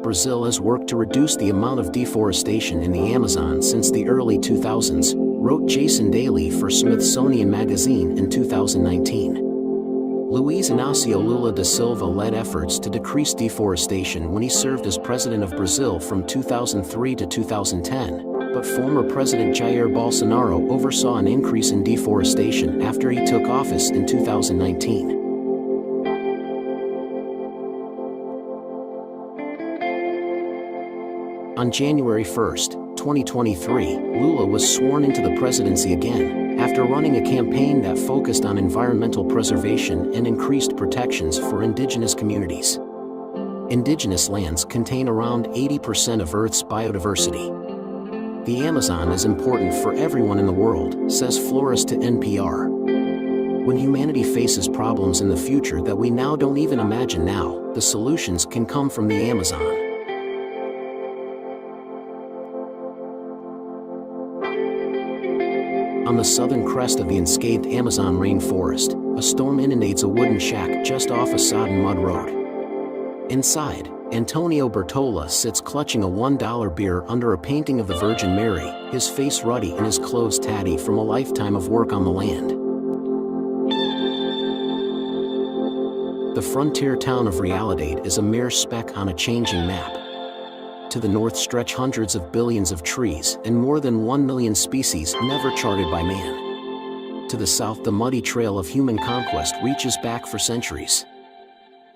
Brazil has worked to reduce the amount of deforestation in the Amazon since the early 2000s, wrote Jason Daly for Smithsonian Magazine in 2019. Luiz Inácio Lula da Silva led efforts to decrease deforestation when he served as president of Brazil from 2003 to 2010, but former President Jair Bolsonaro oversaw an increase in deforestation after he took office in 2019. On January 1, 2023, Lula was sworn into the presidency again, after running a campaign that focused on environmental preservation and increased protections for indigenous communities. Indigenous lands contain around 80% of Earth's biodiversity. The Amazon is important for everyone in the world, says florist to NPR. When humanity faces problems in the future that we now don't even imagine now, the solutions can come from the Amazon. On the southern crest of the unscathed Amazon rainforest, a storm inundates a wooden shack just off a sodden mud road. Inside, Antonio Bertola sits clutching a $1 beer under a painting of the Virgin Mary, his face ruddy and his clothes tatty from a lifetime of work on the land. The frontier town of Realidade is a mere speck on a changing map. To the north stretch hundreds of billions of trees and more than 1 million species never charted by man. To the south, the muddy trail of human conquest reaches back for centuries.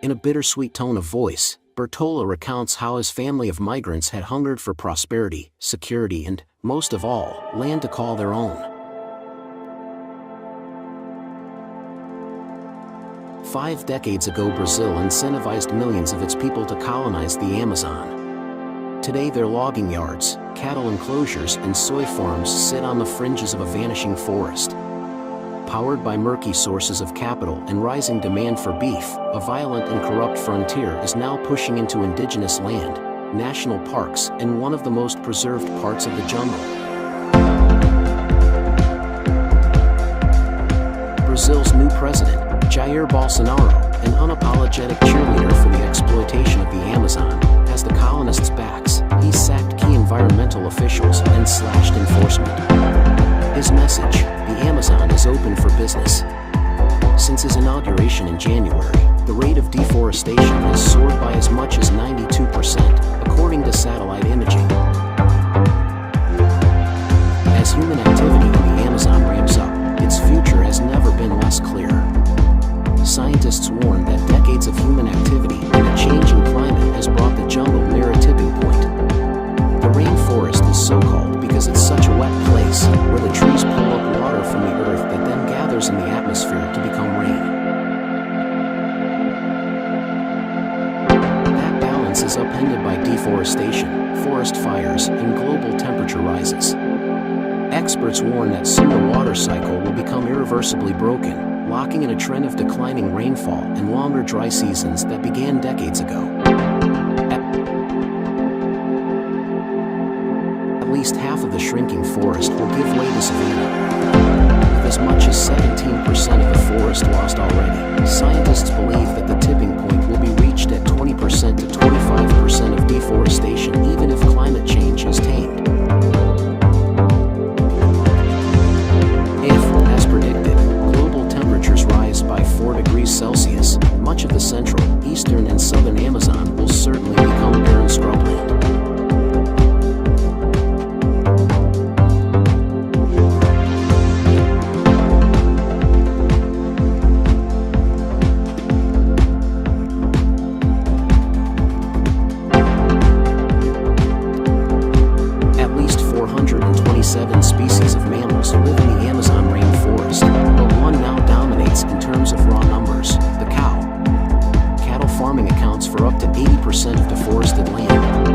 In a bittersweet tone of voice, Bertola recounts how his family of migrants had hungered for prosperity, security and, most of all, land to call their own. 5 decades ago, Brazil incentivized millions of its people to colonize the Amazon. Today their logging yards, cattle enclosures and soy farms sit on the fringes of a vanishing forest. Powered by murky sources of capital and rising demand for beef, a violent and corrupt frontier is now pushing into indigenous land, national parks and one of the most preserved parts of the jungle. Brazil's new president, Jair Bolsonaro, an unapologetic cheerleader for the exploitation of the Amazon, has the colonists' backs. He sacked key environmental officials and slashed enforcement. His message: the Amazon is open for business. Since his inauguration in January, the rate of deforestation has soared by as much as 92%, according to satellite imaging. As human activity in the Amazon ramps up, its future has never been less clear. Scientists warn that decades of human activity and a changing climate has brought the jungle near a tipping point. The rainforest is so called because it's such a wet place, where the trees pull up water from the earth that then gathers in the atmosphere to become rain. That balance is upended by deforestation, forest fires, and global temperature rises. Experts warn that soon the water cycle will become irreversibly broken, locking in a trend of declining rainfall and longer dry seasons that began decades ago. At least half of the shrinking forest will give way to savanna. With as much as 17% of the forest lost already, scientists believe that the tipping point will be reached at 20% to 25% of deforestation, even if climate change is tamed. By 4 degrees Celsius, much of the central, eastern and southern Amazon will certainly become barren scrubland. At least 427 species of mammals live in the Amazon rainforest, but one now dominates in terms of raw numbers: the cow. Cattle farming accounts for up to 80% of deforested land.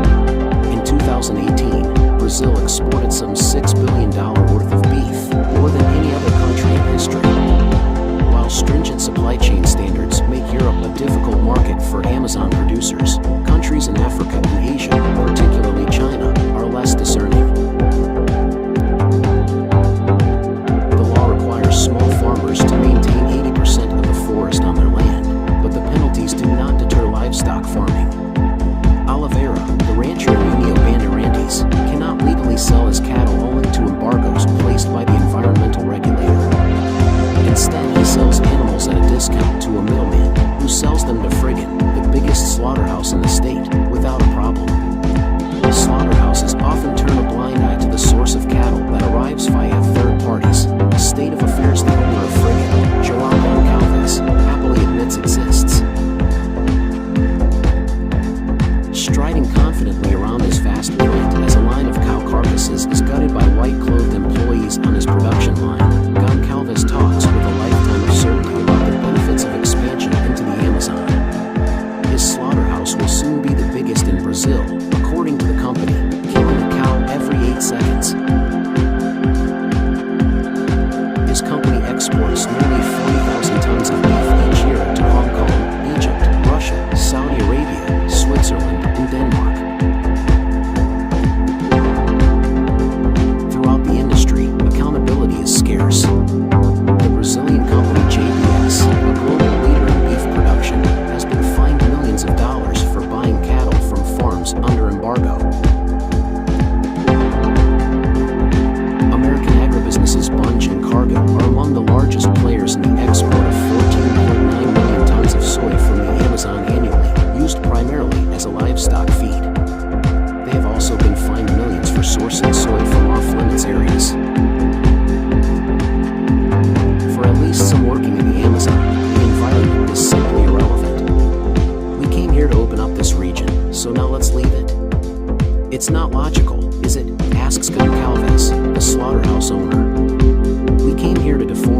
In 2018, Brazil exported some $6 billion worth of beef, more than any other country in history. While stringent supply chain standards make Europe a difficult market for Amazon producers, countries in Africa and Asia, particularly China, are less discerning.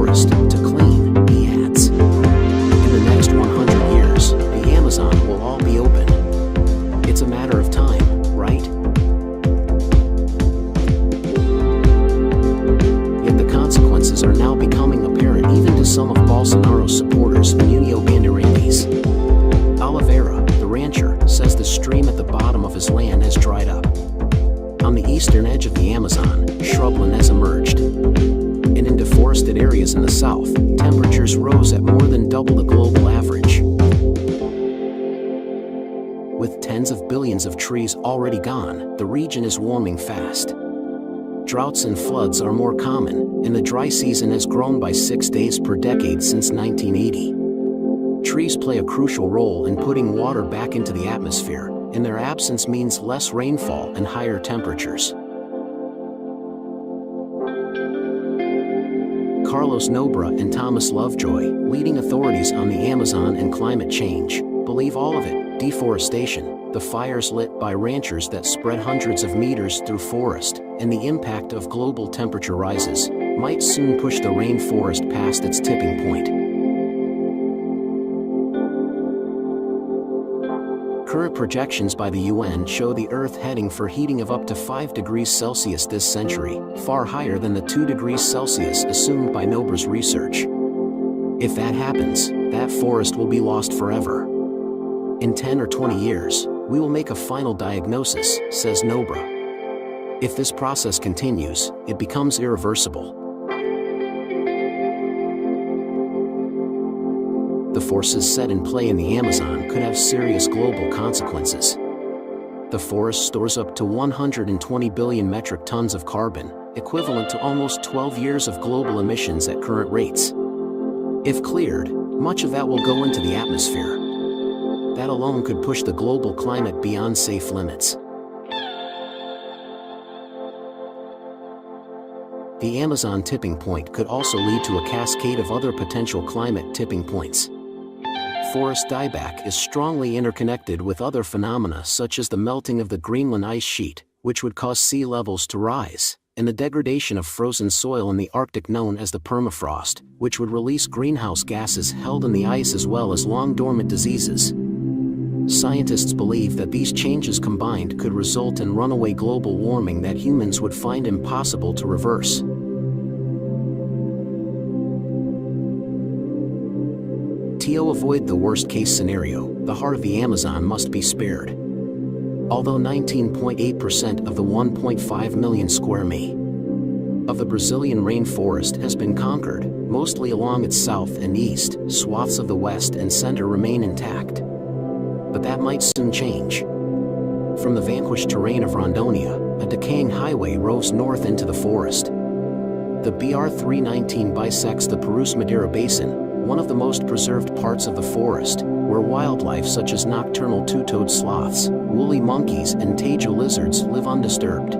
rainforest to clean, he adds. In the next 100 years, the Amazon will all be open. It's a matter of time, right? Yet the consequences are now becoming apparent even to some of Bolsonaro's supporters in União Bandeirantes. Oliveira, the rancher, says the stream at the bottom of his land has dried up. On the eastern edge of the Amazon, shrubland has emerged. And in deforested areas in the south, temperatures rose at more than double the global average. With tens of billions of trees already gone, the region is warming fast. Droughts and floods are more common, and the dry season has grown by 6 days per decade since 1980. Trees play a crucial role in putting water back into the atmosphere, and their absence means less rainfall and higher temperatures. Carlos Nobra and Thomas Lovejoy, leading authorities on the Amazon and climate change, believe all of it, deforestation, the fires lit by ranchers that spread hundreds of meters through forest, and the impact of global temperature rises, might soon push the rainforest past its tipping point. Current projections by the UN show the Earth heading for heating of up to 5 degrees Celsius this century, far higher than the 2 degrees Celsius assumed by Nobra's research. If that happens, that forest will be lost forever. In 10 or 20 years, we will make a final diagnosis, says Nobra. If this process continues, it becomes irreversible. The forces set in play in the Amazon could have serious global consequences. The forest stores up to 120 billion metric tons of carbon, equivalent to almost 12 years of global emissions at current rates. If cleared, much of that will go into the atmosphere. That alone could push the global climate beyond safe limits. The Amazon tipping point could also lead to a cascade of other potential climate tipping points. Forest dieback is strongly interconnected with other phenomena such as the melting of the Greenland ice sheet, which would cause sea levels to rise, and the degradation of frozen soil in the Arctic known as the permafrost, which would release greenhouse gases held in the ice as well as long-dormant diseases. Scientists believe that these changes combined could result in runaway global warming that humans would find impossible to reverse. To avoid the worst-case scenario, the heart of the Amazon must be spared. Although 19.8% of the 1.5 million square mi of the Brazilian rainforest has been conquered, mostly along its south and east, swaths of the west and center remain intact. But that might soon change. From the vanquished terrain of Rondônia, a decaying highway roves north into the forest. The BR-319 bisects the Purus-Madeira Basin, one of the most preserved parts of the forest, where wildlife such as nocturnal two-toed sloths, woolly monkeys and tejo lizards live undisturbed.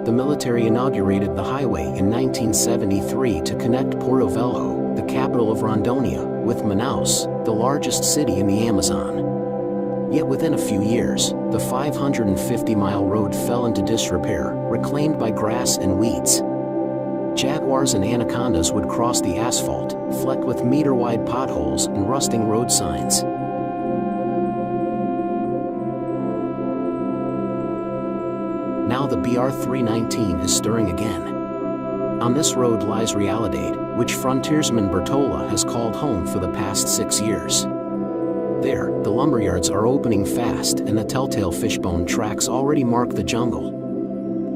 The military inaugurated the highway in 1973 to connect Porto Velho, the capital of Rondônia, with Manaus, the largest city in the Amazon. Yet within a few years, the 550-mile road fell into disrepair, reclaimed by grass and weeds. Jaguars and anacondas would cross the asphalt, flecked with meter-wide potholes and rusting road signs. Now the BR-319 is stirring again. On this road lies Realidade, which frontiersman Bertola has called home for the past 6 years. There, the lumberyards are opening fast and the telltale fishbone tracks already mark the jungle.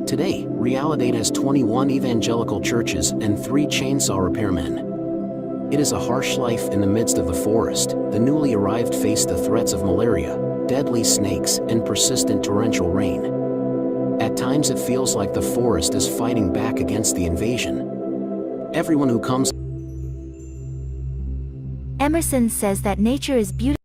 Today, Realidade has 21 evangelical churches and 3 chainsaw repairmen. It is a harsh life in the midst of the forest. The newly arrived face the threats of malaria, deadly snakes, and persistent torrential rain. At times it feels like the forest is fighting back against the invasion. Everyone who comes. Emerson says that nature is beautiful.